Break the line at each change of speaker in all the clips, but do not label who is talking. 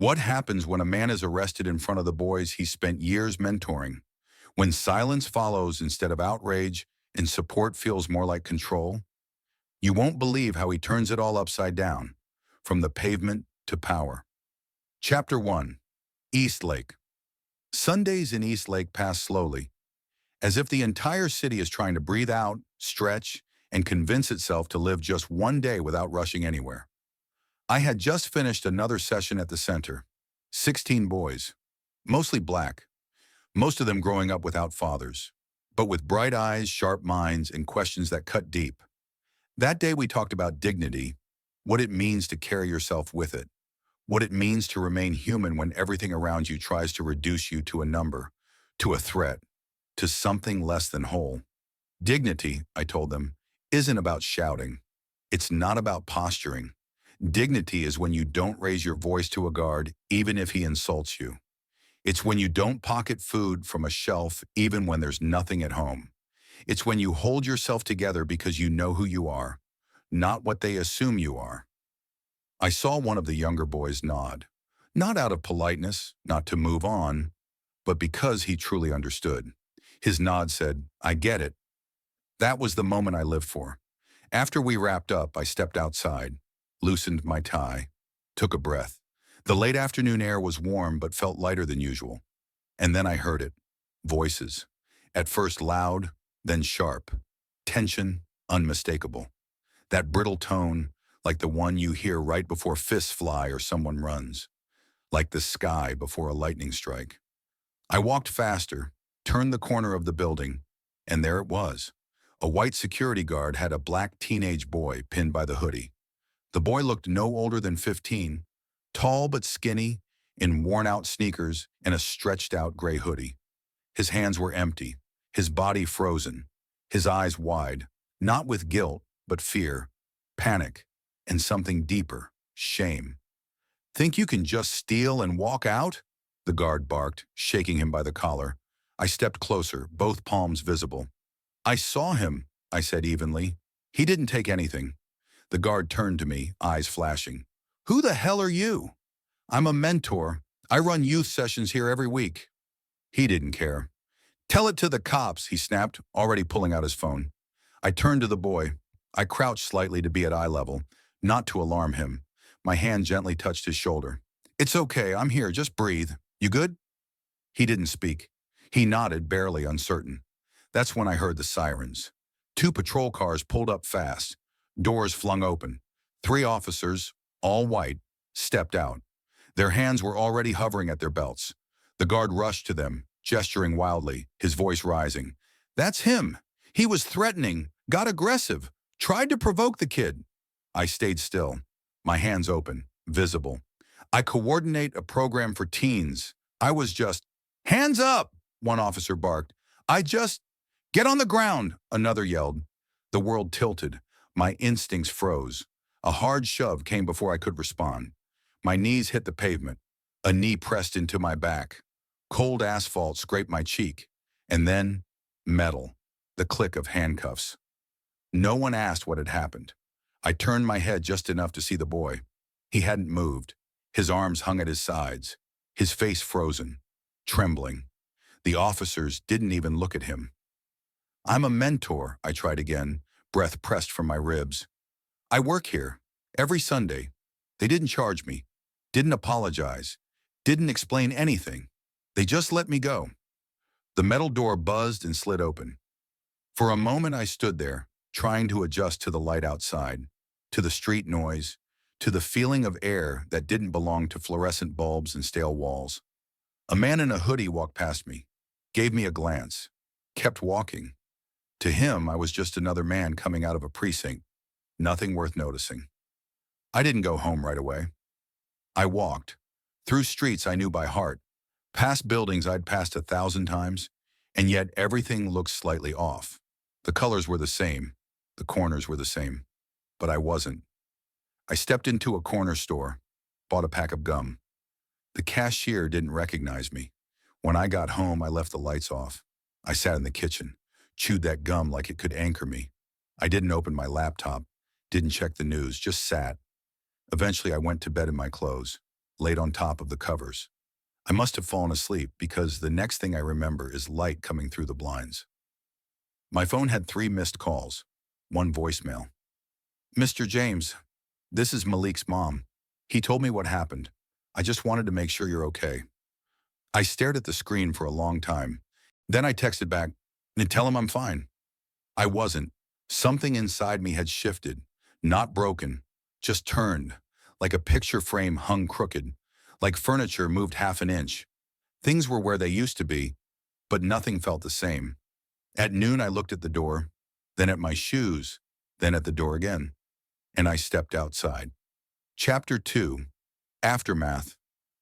What happens when a man is arrested in front of the boys he spent years mentoring? When silence follows instead of outrage and support feels more like control? You won't believe how he turns it all upside down, from the pavement to power. Chapter 1. East Lake. Sundays in East Lake pass slowly, as if the entire city is trying to breathe out, stretch, and convince itself to live just one day without rushing anywhere. I had just finished another session at the center. 16 boys, mostly black, most of them growing up without fathers, but with bright eyes, sharp minds, and questions that cut deep. That day we talked about dignity, what it means to carry yourself with it, what it means to remain human when everything around you tries to reduce you to a number, to a threat, to something less than whole. Dignity, I told them, isn't about shouting. It's not about posturing. Dignity is when you don't raise your voice to a guard even if he insults you. It's when you don't pocket food from a shelf even when there's nothing at home. It's when you hold yourself together because you know who you are, not what they assume you are. I saw one of the younger boys nod, not out of politeness, not to move on, but because he truly understood. His nod said, "I get it." That was the moment I lived for. After we wrapped up, I stepped outside, loosened my tie, took a breath. The late afternoon air was warm but felt lighter than usual. And then I heard it. Voices. At first loud, then sharp. Tension, unmistakable. That brittle tone, like the one you hear right before fists fly or someone runs. Like the sky before a lightning strike. I walked faster, turned the corner of the building, and there it was. A white security guard had a black teenage boy pinned by the hoodie. The boy looked no older than 15, tall but skinny, in worn-out sneakers and a stretched-out gray hoodie. His hands were empty, his body frozen, his eyes wide, not with guilt, but fear, panic, and something deeper, shame. "Think you can just steal and walk out?" the guard barked, shaking him by the collar. I stepped closer, both palms visible. "I saw him," I said evenly. "He didn't take anything." The guard turned to me, eyes flashing. "Who the hell are you?" "I'm a mentor. I run youth sessions here every week." He didn't care. "Tell it to the cops," he snapped, already pulling out his phone. I turned to the boy. I crouched slightly to be at eye level, not to alarm him. My hand gently touched his shoulder. "It's okay, I'm here, just breathe. You good?" He didn't speak. He nodded, barely uncertain. That's when I heard the sirens. 2 patrol cars pulled up fast. Doors flung open. 3 officers, all white, stepped out. Their hands were already hovering at their belts. The guard rushed to them, gesturing wildly, his voice rising. "That's him. He was threatening, got aggressive, tried to provoke the kid." I stayed still, my hands open, visible. "I coordinate a program for teens. I was just—" "Hands up!" one officer barked. "Get on the ground!" another yelled. The world tilted. My instincts froze. A hard shove came before I could respond. My knees hit the pavement. A knee pressed into my back. Cold asphalt scraped my cheek. And then, metal. The click of handcuffs. No one asked what had happened. I turned my head just enough to see the boy. He hadn't moved. His arms hung at his sides. His face frozen. Trembling. The officers didn't even look at him. "I'm a mentor," I tried again, breath pressed from my ribs. "I work here, every Sunday." They didn't charge me, didn't apologize, didn't explain anything. They just let me go. The metal door buzzed and slid open. For a moment I stood there, trying to adjust to the light outside, to the street noise, to the feeling of air that didn't belong to fluorescent bulbs and stale walls. A man in a hoodie walked past me, gave me a glance, kept walking. To him, I was just another man coming out of a precinct, nothing worth noticing. I didn't go home right away. I walked, through streets I knew by heart, past buildings I'd passed 1,000 times, and yet everything looked slightly off. The colors were the same, the corners were the same, but I wasn't. I stepped into a corner store, bought a pack of gum. The cashier didn't recognize me. When I got home, I left the lights off. I sat in the kitchen, chewed that gum like it could anchor me. I didn't open my laptop, didn't check the news, just sat. Eventually, I went to bed in my clothes, laid on top of the covers. I must have fallen asleep because the next thing I remember is light coming through the blinds. My phone had 3 missed calls, 1 voicemail. "Mr. James, this is Malik's mom. He told me what happened. I just wanted to make sure you're okay." I stared at the screen for a long time. Then I texted back, "And tell him I'm fine." I wasn't. Something inside me had shifted, not broken, just turned, like a picture frame hung crooked, like furniture moved half an inch. Things were where they used to be, but nothing felt the same. At noon, I looked at the door, then at my shoes, then at the door again, and I stepped outside. Chapter 2, Aftermath.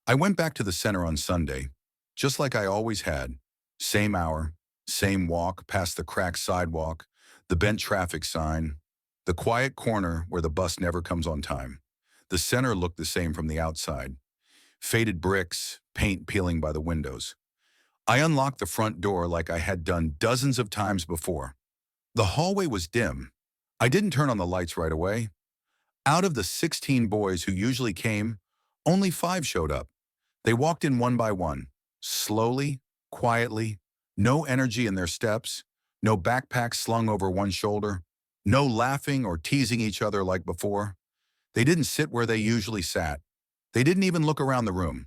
I went back to the center on Sunday, just like I always had. Same hour, same walk past the cracked sidewalk, the bent traffic sign, the quiet corner where the bus never comes on time. The center looked the same from the outside. Faded bricks, paint peeling by the windows. I unlocked the front door like I had done dozens of times before. The hallway was dim. I didn't turn on the lights right away. Out of the 16 boys who usually came, only 5 showed up. They walked in one by one, slowly, quietly, no energy in their steps, no backpacks slung over one shoulder, no laughing or teasing each other like before. They didn't sit where they usually sat. They didn't even look around the room.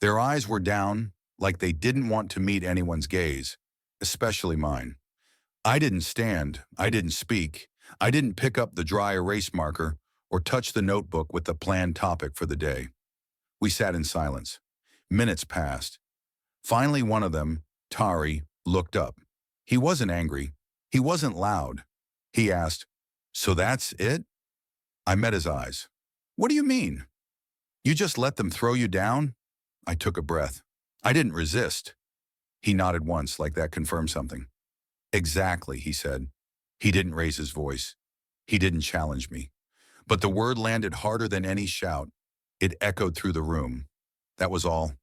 Their eyes were down, like they didn't want to meet anyone's gaze, especially mine. I didn't stand, I didn't speak, I didn't pick up the dry erase marker or touch the notebook with the planned topic for the day. We sat in silence. Minutes passed. Finally, one of them, Tari, looked up. He wasn't angry. He wasn't loud. He asked, "So that's it?" I met his eyes. "What do you mean? You just let them throw you down?" I took a breath. I didn't resist. He nodded once, like that confirmed something. "Exactly," he said. He didn't raise his voice. He didn't challenge me. But the word landed harder than any shout. It echoed through the room. That was all.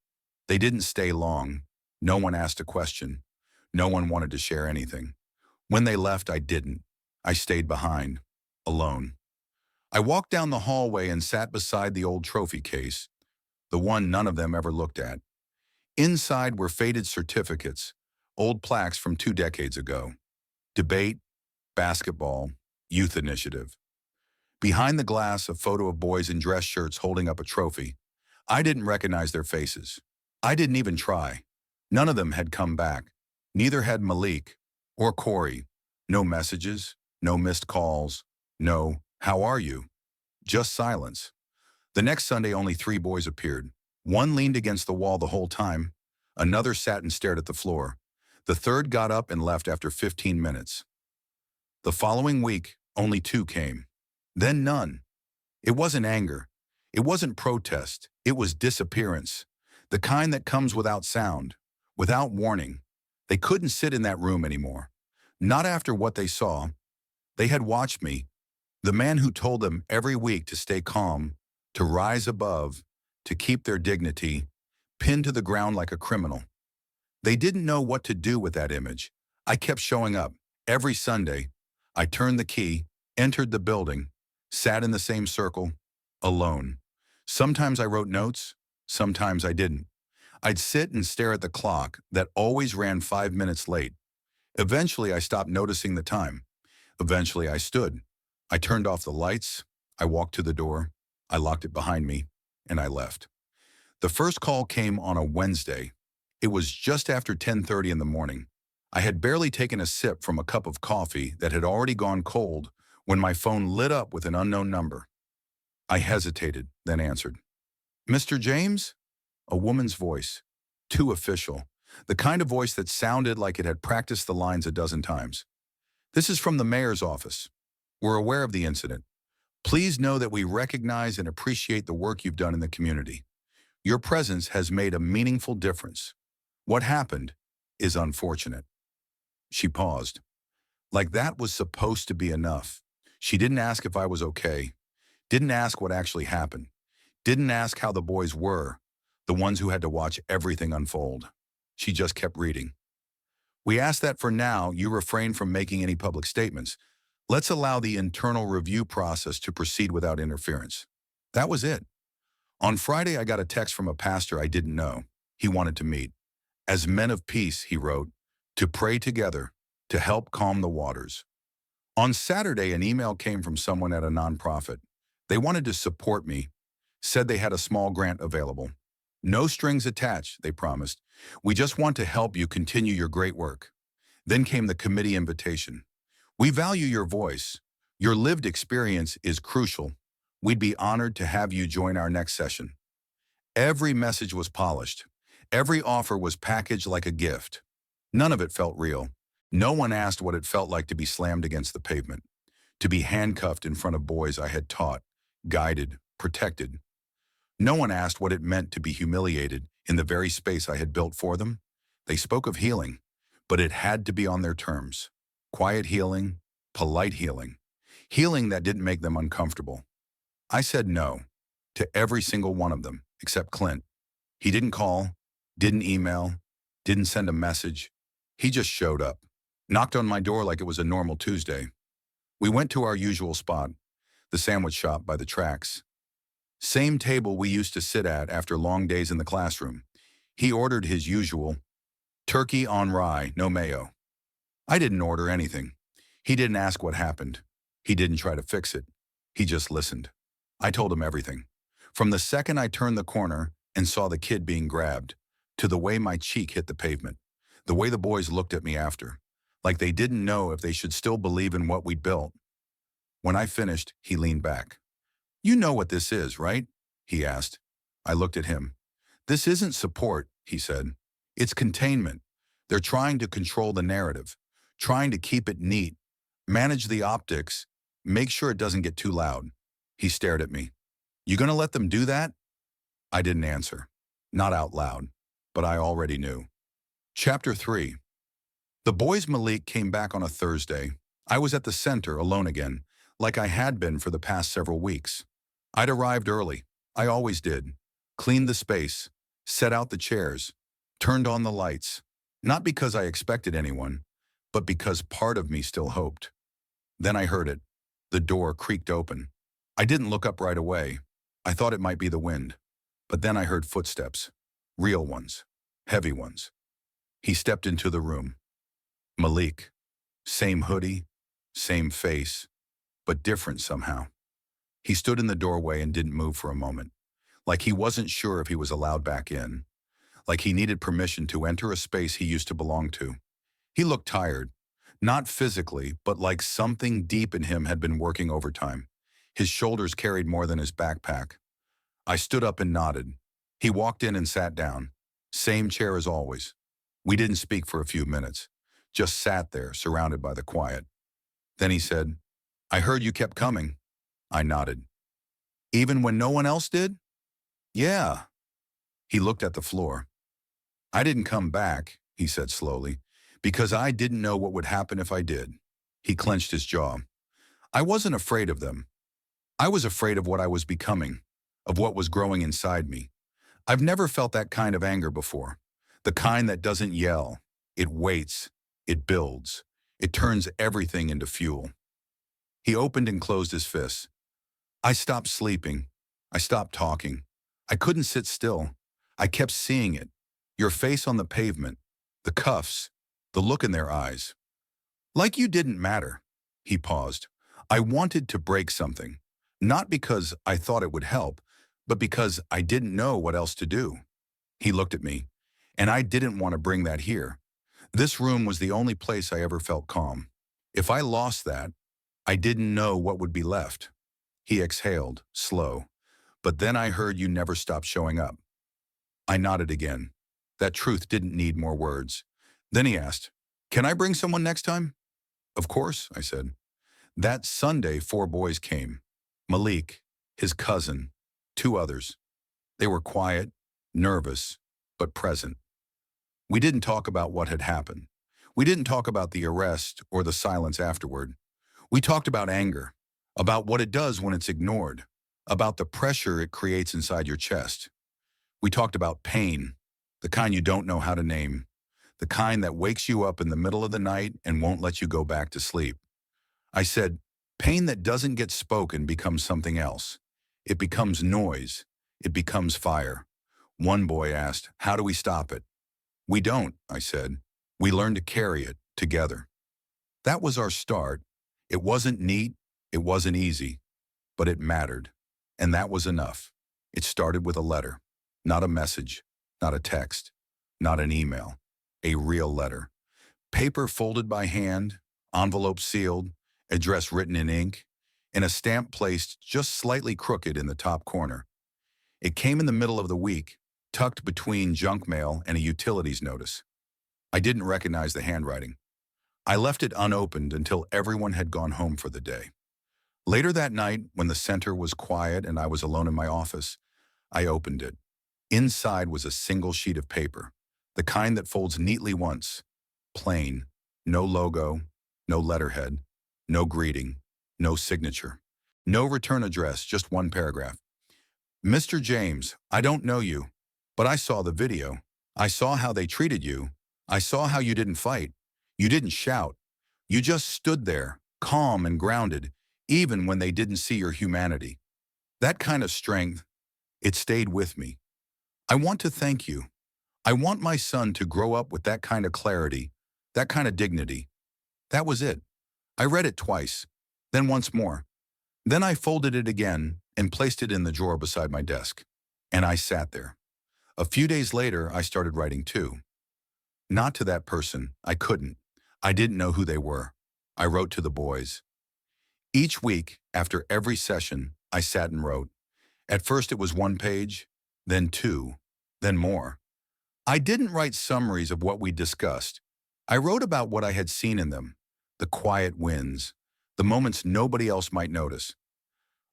They didn't stay long. No one asked a question. No one wanted to share anything. When they left, I didn't. I stayed behind, alone. I walked down the hallway and sat beside the old trophy case, the one none of them ever looked at. Inside were faded certificates, old plaques from 2 decades ago. Debate, basketball, youth initiative. Behind the glass, a photo of boys in dress shirts holding up a trophy. I didn't recognize their faces. I didn't even try. None of them had come back. Neither had Malik or Corey. No messages, no missed calls, no, "How are you?" Just silence. The next Sunday, only 3 boys appeared. One leaned against the wall the whole time. Another sat and stared at the floor. The third got up and left after 15 minutes. The following week, only 2 came. Then none. It wasn't anger. It wasn't protest. It was disappearance. The kind that comes without sound, without warning. They couldn't sit in that room anymore. Not after what they saw. They had watched me, the man who told them every week to stay calm, to rise above, to keep their dignity, pinned to the ground like a criminal. They didn't know what to do with that image. I kept showing up. Every Sunday, I turned the key, entered the building, sat in the same circle, alone. Sometimes I wrote notes, sometimes I didn't. I'd sit and stare at the clock that always ran 5 minutes late. Eventually, I stopped noticing the time. Eventually, I stood. I turned off the lights. I walked to the door. I locked it behind me, and I left. The first call came on a Wednesday. It was just after 10:30 in the morning. I had barely taken a sip from a cup of coffee that had already gone cold when my phone lit up with an unknown number. I hesitated, then answered. "Mr. James?" A woman's voice, too official, the kind of voice that sounded like it had practiced the lines a dozen times. "This is from the mayor's office. We're aware of the incident. Please know that we recognize and appreciate the work you've done in the community. Your presence has made a meaningful difference. What happened is unfortunate." She paused. Like that was supposed to be enough. She didn't ask if I was okay. Didn't ask what actually happened. Didn't ask how the boys were, the ones who had to watch everything unfold. She just kept reading. "We ask that for now you refrain from making any public statements. Let's allow the internal review process to proceed without interference." That was it. On Friday, I got a text from a pastor I didn't know. He wanted to meet. As men of peace, he wrote, to pray together, to help calm the waters. On Saturday, an email came from someone at a nonprofit. They wanted to support me, said they had a small grant available. No strings attached, they promised. We just want to help you continue your great work. Then came the committee invitation. We value your voice. Your lived experience is crucial. We'd be honored to have you join our next session. Every message was polished. Every offer was packaged like a gift. None of it felt real. No one asked what it felt like to be slammed against the pavement, to be handcuffed in front of boys I had taught, guided, protected. No one asked what it meant to be humiliated in the very space I had built for them. They spoke of healing, but it had to be on their terms. Quiet healing, polite healing, healing that didn't make them uncomfortable. I said no to every single one of them, except Clint. He didn't call, didn't email, didn't send a message. He just showed up, knocked on my door like it was a normal Tuesday. We went to our usual spot, the sandwich shop by the tracks. Same table we used to sit at after long days in the classroom. He ordered his usual, turkey on rye, no mayo. I didn't order anything. He didn't ask what happened. He didn't try to fix it. He just listened. I told him everything. From the second I turned the corner and saw the kid being grabbed, to the way my cheek hit the pavement, the way the boys looked at me after, like they didn't know if they should still believe in what we'd built. When I finished, he leaned back. You know what this is, right? He asked. I looked at him. This isn't support, he said. It's containment. They're trying to control the narrative, trying to keep it neat, manage the optics, make sure it doesn't get too loud. He stared at me. You gonna let them do that? I didn't answer. Not out loud, but I already knew. Chapter 3. The boys Malik came back on a Thursday. I was at the center alone again, like I had been for the past several weeks. I'd arrived early. I always did. Cleaned the space, set out the chairs, turned on the lights. Not because I expected anyone, but because part of me still hoped. Then I heard it. The door creaked open. I didn't look up right away. I thought it might be the wind. But then I heard footsteps. Real ones. Heavy ones. He stepped into the room. Malik. Same hoodie, same face, but different somehow. He stood in the doorway and didn't move for a moment, like he wasn't sure if he was allowed back in, like he needed permission to enter a space he used to belong to. He looked tired, not physically, but like something deep in him had been working overtime. His shoulders carried more than his backpack. I stood up and nodded. He walked in and sat down. Same chair as always. We didn't speak for a few minutes, just sat there, surrounded by the quiet. Then he said, I heard you kept coming. I nodded. Even when no one else did? Yeah. He looked at the floor. I didn't come back, he said slowly, because I didn't know what would happen if I did. He clenched his jaw. I wasn't afraid of them. I was afraid of what I was becoming, of what was growing inside me. I've never felt that kind of anger before. The kind that doesn't yell. It waits. It builds. It turns everything into fuel. He opened and closed his fists. I stopped sleeping. I stopped talking. I couldn't sit still. I kept seeing it. Your face on the pavement. The cuffs. The look in their eyes. Like you didn't matter. He paused. I wanted to break something. Not because I thought it would help, but because I didn't know what else to do. He looked at me, and I didn't want to bring that here. This room was the only place I ever felt calm. If I lost that, I didn't know what would be left. He exhaled, slow. But then I heard you never stopped showing up. I nodded again. That truth didn't need more words. Then he asked, can I bring someone next time? Of course, I said. That Sunday, 4 boys came. Malik, his cousin, 2 others. They were quiet, nervous, but present. We didn't talk about what had happened. We didn't talk about the arrest or the silence afterward. We talked about anger, about what it does when it's ignored, about the pressure it creates inside your chest. We talked about pain, the kind you don't know how to name, the kind that wakes you up in the middle of the night and won't let you go back to sleep. I said, pain that doesn't get spoken becomes something else. It becomes noise. it becomes fire. One boy asked, "How do we stop it?" "We don't," I said. "We learn to carry it together." That was our start. It wasn't neat, it wasn't easy, but it mattered. And that was enough. It started with a letter, not a message, not a text, not an email, a real letter. Paper folded by hand, envelope sealed, address written in ink, and a stamp placed just slightly crooked in the top corner. It came in the middle of the week, tucked between junk mail and a utilities notice. I didn't recognize the handwriting. I left it unopened until everyone had gone home for the day. Later that night, when the center was quiet and I was alone in my office, I opened it. Inside was a single sheet of paper, the kind that folds neatly once. Plain, no logo, no letterhead, no greeting, no signature, no return address, just one paragraph. "Mr. James, I don't know you, but I saw the video. I saw how they treated you. I saw how you didn't fight. You didn't shout. You just stood there, calm and grounded, even when they didn't see your humanity. That kind of strength, it stayed with me. I want to thank you. I want my son to grow up with that kind of clarity, that kind of dignity." That was it. I read it twice, then once more. Then I folded it again and placed it in the drawer beside my desk. And I sat there. A few days later, I started writing too. Not to that person. I couldn't. I didn't know who they were. I wrote to the boys. Each week, after every session, I sat and wrote. At first it was one page, then two, then more. I didn't write summaries of what we discussed. I wrote about what I had seen in them, the quiet wins, the moments nobody else might notice.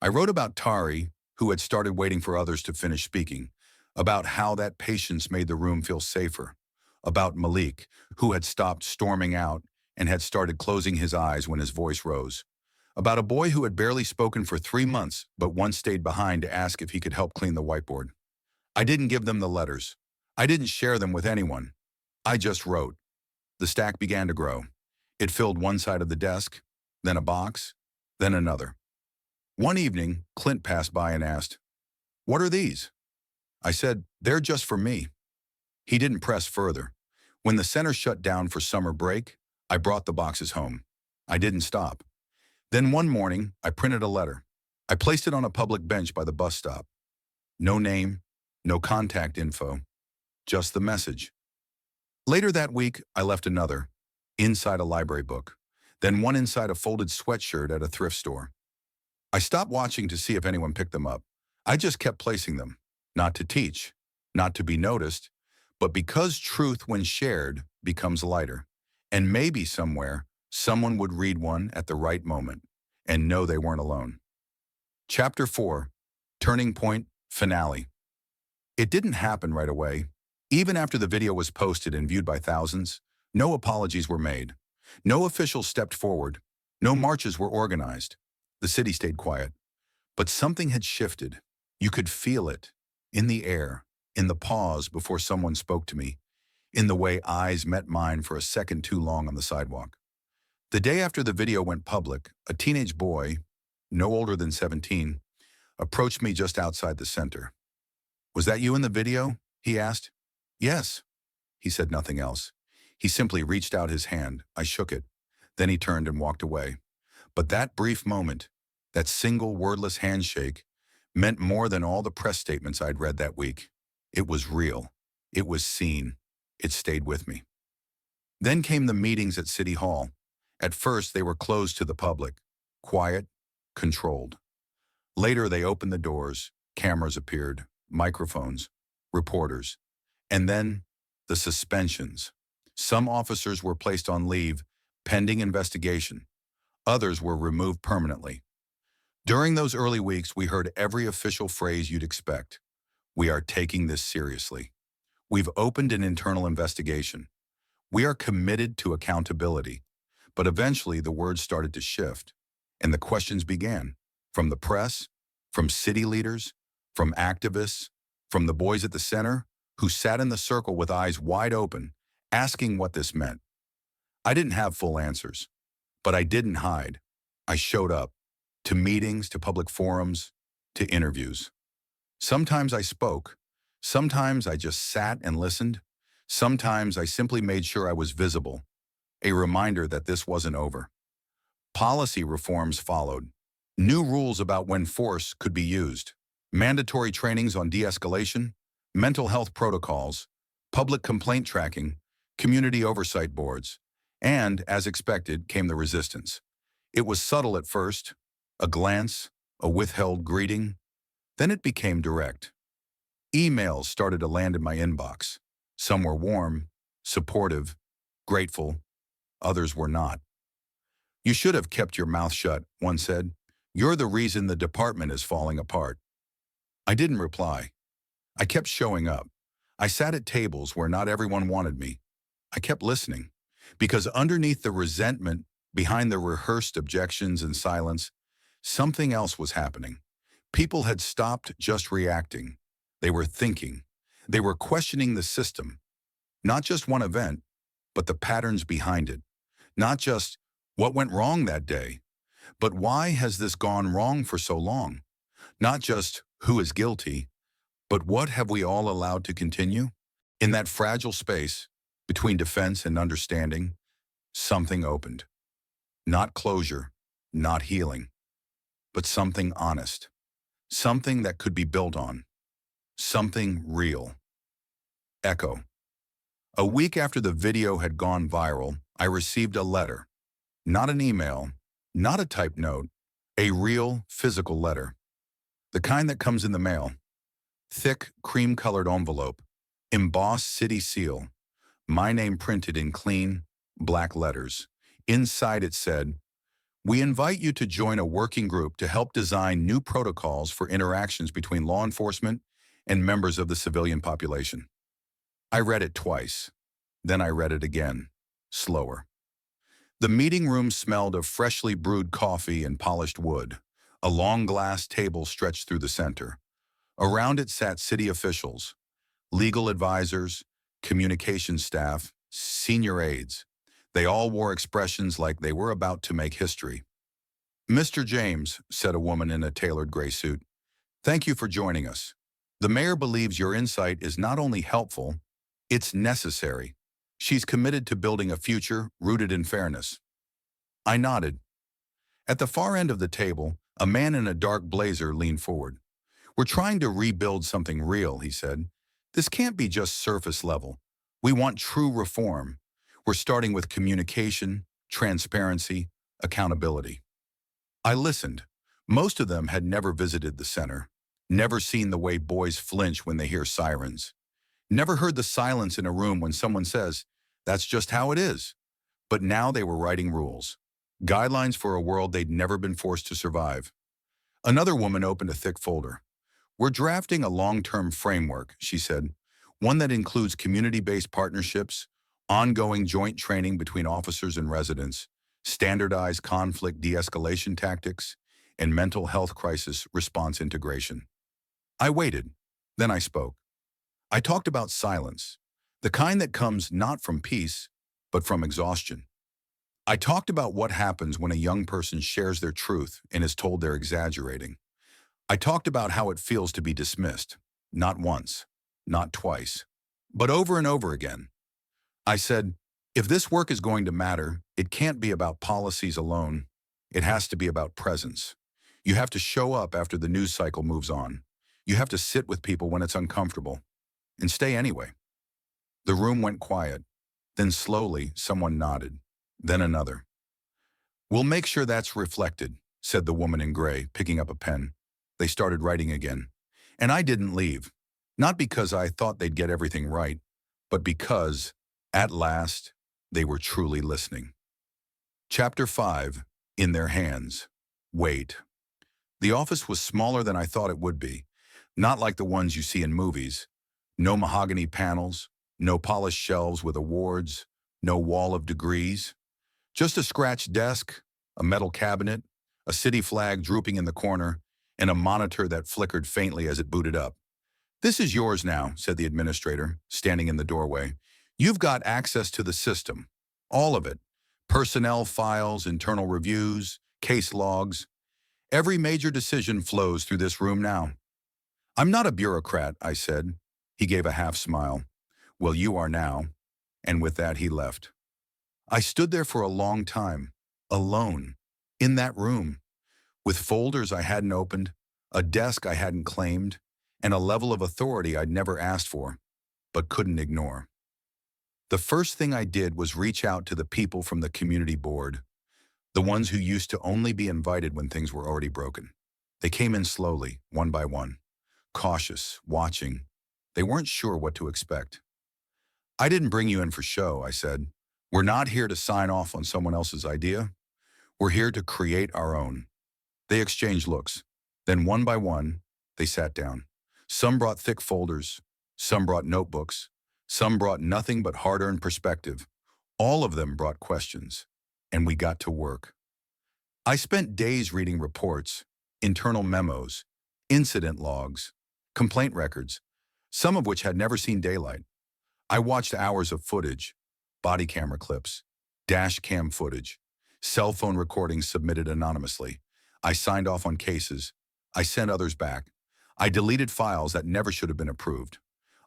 I wrote about Tari, who had started waiting for others to finish speaking, about how that patience made the room feel safer, about Malik, who had stopped storming out and had started closing his eyes when his voice rose, about a boy who had barely spoken for 3 months but once stayed behind to ask if he could help clean the whiteboard. I didn't give them the letters. I didn't share them with anyone. I just wrote. The stack began to grow. It filled one side of the desk, then a box, then another. One evening, Clint passed by and asked, "What are these?" I said, "They're just for me." He didn't press further. When the center shut down for summer break, I brought the boxes home. I didn't stop. Then one morning, I printed a letter. I placed it on a public bench by the bus stop. No name, no contact info, just the message. Later that week, I left another, inside a library book, then one inside a folded sweatshirt at a thrift store. I stopped watching to see if anyone picked them up. I just kept placing them, not to teach, not to be noticed, but because truth, when shared, becomes lighter. And maybe somewhere, someone would read one at the right moment and know they weren't alone. Chapter 4, Turning Point, Finale. It didn't happen right away. Even after the video was posted and viewed by thousands, no apologies were made. No officials stepped forward. No marches were organized. The city stayed quiet. But something had shifted. You could feel it, in the air, in the pause before someone spoke to me, in the way eyes met mine for a second too long on the sidewalk. The day after the video went public, a teenage boy, no older than 17, approached me just outside the center. "Was that you in the video?" he asked. "Yes." He said nothing else. He simply reached out his hand. I shook it. Then he turned and walked away. But that brief moment, that single wordless handshake, meant more than all the press statements I'd read that week. It was real. It was seen. It stayed with me. Then came the meetings at City Hall. At first, they were closed to the public, quiet, controlled. Later, they opened the doors, cameras appeared, microphones, reporters. And then, the suspensions. Some officers were placed on leave, pending investigation. Others were removed permanently. During those early weeks, we heard every official phrase you'd expect. "We are taking this seriously. We've opened an internal investigation. We are committed to accountability." But eventually, the words started to shift, and the questions began. From the press, from city leaders, from activists, from the boys at the center, who sat in the circle with eyes wide open, asking what this meant. I didn't have full answers, but I didn't hide. I showed up, to meetings, to public forums, to interviews. Sometimes I spoke. Sometimes I just sat and listened. Sometimes I simply made sure I was visible, a reminder that this wasn't over. Policy reforms followed. New rules about when force could be used, mandatory trainings on de-escalation, mental health protocols, public complaint tracking, community oversight boards, and, as expected, came the resistance. It was subtle at first, a glance, a withheld greeting. Then it became direct. Emails started to land in my inbox. Some were warm, supportive, grateful. Others were not. "You should have kept your mouth shut," one said. "You're the reason the department is falling apart." I didn't reply. I kept showing up. I sat at tables where not everyone wanted me. I kept listening. Because underneath the resentment, behind the rehearsed objections and silence, something else was happening. People had stopped just reacting. They were thinking. They were questioning the system. Not just one event, but the patterns behind it. Not just what went wrong that day, but why has this gone wrong for so long? Not just who is guilty, but what have we all allowed to continue? In that fragile space, between defense and understanding, something opened. Not closure, not healing, but something honest. Something that could be built on. Something real. Echo. A week after the video had gone viral, I received a letter. Not an email, not a typed note, a real, physical letter. The kind that comes in the mail. Thick, cream-colored envelope, embossed city seal, my name printed in clean, black letters. Inside it said, "We invite you to join a working group to help design new protocols for interactions between law enforcement and members of the civilian population." I read it twice. Then I read it again, slower. The meeting room smelled of freshly brewed coffee and polished wood. A long glass table stretched through the center. Around it sat city officials, legal advisors, communication staff, senior aides. They all wore expressions like they were about to make history. "Mr. James," said a woman in a tailored gray suit, "thank you for joining us. The mayor believes your insight is not only helpful, it's necessary. She's committed to building a future rooted in fairness." I nodded. At the far end of the table, a man in a dark blazer leaned forward. "We're trying to rebuild something real," he said. "This can't be just surface level. We want true reform. We're starting with communication, transparency, accountability." I listened. Most of them had never visited the center, never seen the way boys flinch when they hear sirens, never heard the silence in a room when someone says, "That's just how it is." But now they were writing rules, guidelines for a world they'd never been forced to survive. Another woman opened a thick folder. "We're drafting a long-term framework," she said, "one that includes community-based partnerships, ongoing joint training between officers and residents, standardized conflict de-escalation tactics, and mental health crisis response integration." I waited. Then I spoke. I talked about silence, the kind that comes not from peace, but from exhaustion. I talked about what happens when a young person shares their truth and is told they're exaggerating. I talked about how it feels to be dismissed, not once, not twice, but over and over again. I said, if this work is going to matter, it can't be about policies alone. It has to be about presence. You have to show up after the news cycle moves on. You have to sit with people when it's uncomfortable, and stay anyway. The room went quiet. Then slowly, someone nodded. Then another. "We'll make sure that's reflected," said the woman in gray, picking up a pen. They started writing again. And I didn't leave. Not because I thought they'd get everything right, but because, at last, they were truly listening. Chapter 5, In Their Hands. Wait. The office was smaller than I thought it would be. Not like the ones you see in movies. No mahogany panels, no polished shelves with awards, no wall of degrees. Just a scratched desk, a metal cabinet, a city flag drooping in the corner, and a monitor that flickered faintly as it booted up. "This is yours now," said the administrator, standing in the doorway. "You've got access to the system. All of it. Personnel files, internal reviews, case logs. Every major decision flows through this room now." I'm not a bureaucrat, I said. He gave a half smile. Well, you are now. And with that, he left. I stood there for a long time, alone, in that room, with folders I hadn't opened, a desk I hadn't claimed, and a level of authority I'd never asked for, but couldn't ignore. The first thing I did was reach out to the people from the community board, the ones who used to only be invited when things were already broken. They came in slowly, one by one, cautious, watching. They weren't sure what to expect. I didn't bring you in for show, I said. We're not here to sign off on someone else's idea. We're here to create our own. They exchanged looks. Then one by one, they sat down. Some brought thick folders. Some brought notebooks. Some brought nothing but hard-earned perspective. All of them brought questions. And we got to work. I spent days reading reports, internal memos, incident logs, complaint records, some of which had never seen daylight. I watched hours of footage, body camera clips, dash cam footage, cell phone recordings submitted anonymously. I signed off on cases. I sent others back. I deleted files that never should have been approved.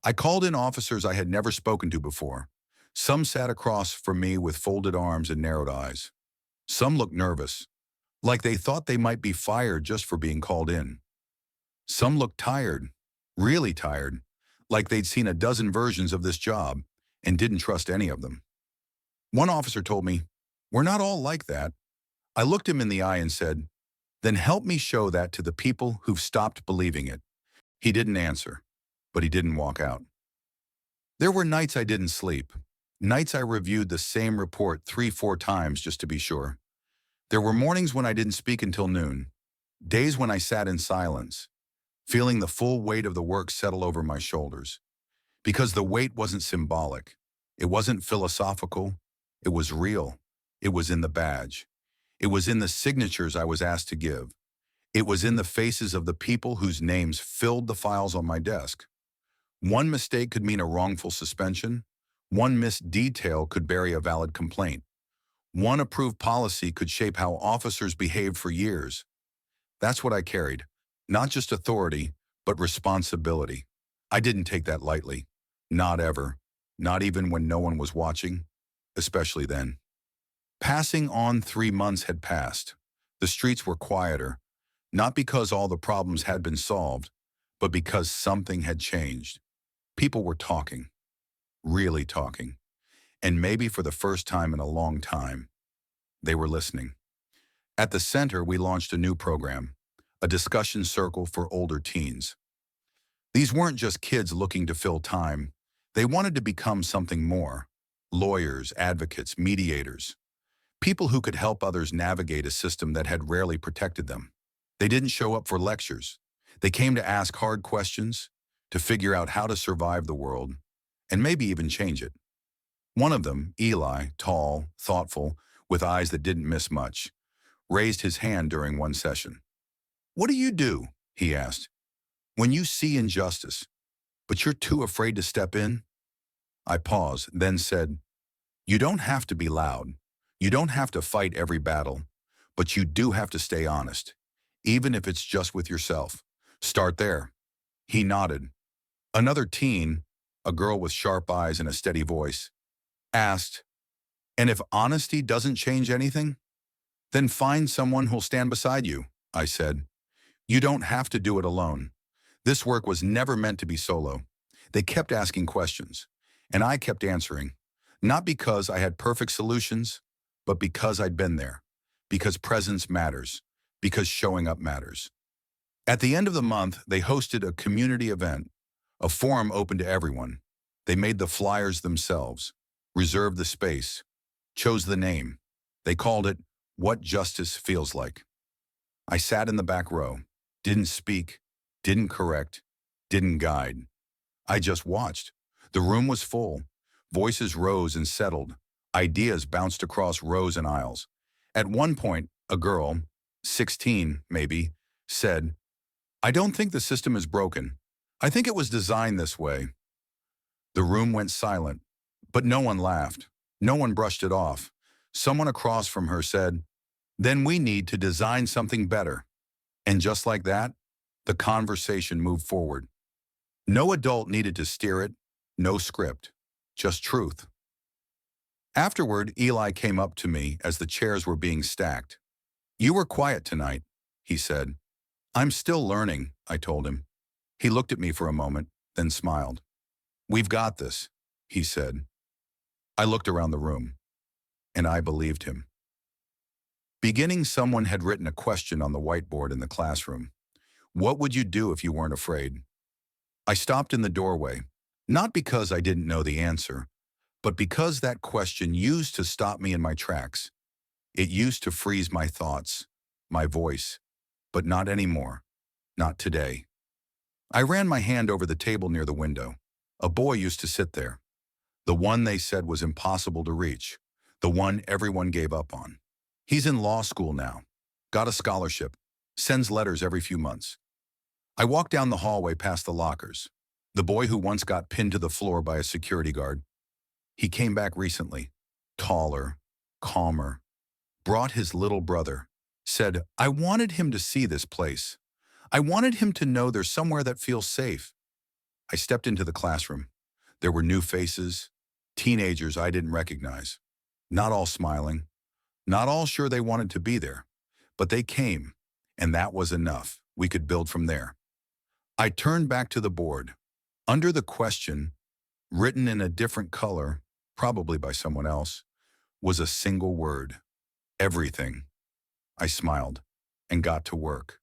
I called in officers I had never spoken to before. Some sat across from me with folded arms and narrowed eyes. Some looked nervous, like they thought they might be fired just for being called in. Some looked tired, really tired, like they'd seen a dozen versions of this job and didn't trust any of them. One officer told me, "We're not all like that." I looked him in the eye and said, "Then help me show that to the people who've stopped believing it." He didn't answer, but he didn't walk out. There were nights I didn't sleep, nights I reviewed the same report 3-4 times just to be sure. There were mornings when I didn't speak until noon, days when I sat in silence, feeling the full weight of the work settle over my shoulders. Because the weight wasn't symbolic. It wasn't philosophical. It was real. It was in the badge. It was in the signatures I was asked to give. It was in the faces of the people whose names filled the files on my desk. One mistake could mean a wrongful suspension. One missed detail could bury a valid complaint. One approved policy could shape how officers behaved for years. That's what I carried. Not just authority, but responsibility. I didn't take that lightly. Not ever. Not even when no one was watching. Especially then. Passing on 3 months had passed. The streets were quieter. Not because all the problems had been solved, but because something had changed. People were talking. Really talking. And maybe for the first time in a long time, they were listening. At the center, we launched a new program, a discussion circle for older teens. These weren't just kids looking to fill time. They wanted to become something more. Lawyers, advocates, mediators. People who could help others navigate a system that had rarely protected them. They didn't show up for lectures. They came to ask hard questions, to figure out how to survive the world, and maybe even change it. One of them, Eli, tall, thoughtful, with eyes that didn't miss much, raised his hand during one session. "What do you do?" he asked. "When you see injustice, but you're too afraid to step in?" I paused, then said, "You don't have to be loud. You don't have to fight every battle, but you do have to stay honest, even if it's just with yourself. Start there." He nodded. Another teen, a girl with sharp eyes and a steady voice, asked, "And if honesty doesn't change anything? Then find someone who'll stand beside you," I said. "You don't have to do it alone." This work was never meant to be solo. They kept asking questions, and I kept answering, not because I had perfect solutions, but because I'd been there, because presence matters, because showing up matters. At the end of the month, they hosted a community event, a forum open to everyone. They made the flyers themselves, reserved the space, chose the name. They called it What Justice Feels Like. I sat in the back row, didn't speak, didn't correct, didn't guide. I just watched. The room was full. Voices rose and settled. Ideas bounced across rows and aisles. At one point, a girl, 16 maybe, said, "I don't think the system is broken. I think it was designed this way." The room went silent, but no one laughed. No one brushed it off. Someone across from her said, "Then we need to design something better." And just like that, The conversation moved forward. No adult needed to steer it, no script, just truth. Afterward, Eli came up to me as the chairs were being stacked. "You were quiet tonight," he said. "I'm still learning," I told him. He looked at me for a moment, then smiled. "We've got this," he said. I looked around the room, and I believed him. Beginning, someone had written a question on the whiteboard in the classroom. What would you do if you weren't afraid? I stopped in the doorway, not because I didn't know the answer, but because that question used to stop me in my tracks. It used to freeze my thoughts, my voice, but not anymore, not today. I ran my hand over the table near the window. A boy used to sit there, the one they said was impossible to reach, the one everyone gave up on. He's in law school now, got a scholarship, sends letters every few months. I walked down the hallway past the lockers. The boy who once got pinned to the floor by a security guard. He came back recently, taller, calmer, brought his little brother, said, "I wanted him to see this place. I wanted him to know there's somewhere that feels safe." I stepped into the classroom. There were new faces, teenagers I didn't recognize. Not all smiling, not all sure they wanted to be there, but they came, and that was enough. We could build from there. I turned back to the board. Under the question, written in a different color, probably by someone else, was a single word: everything. I smiled and got to work.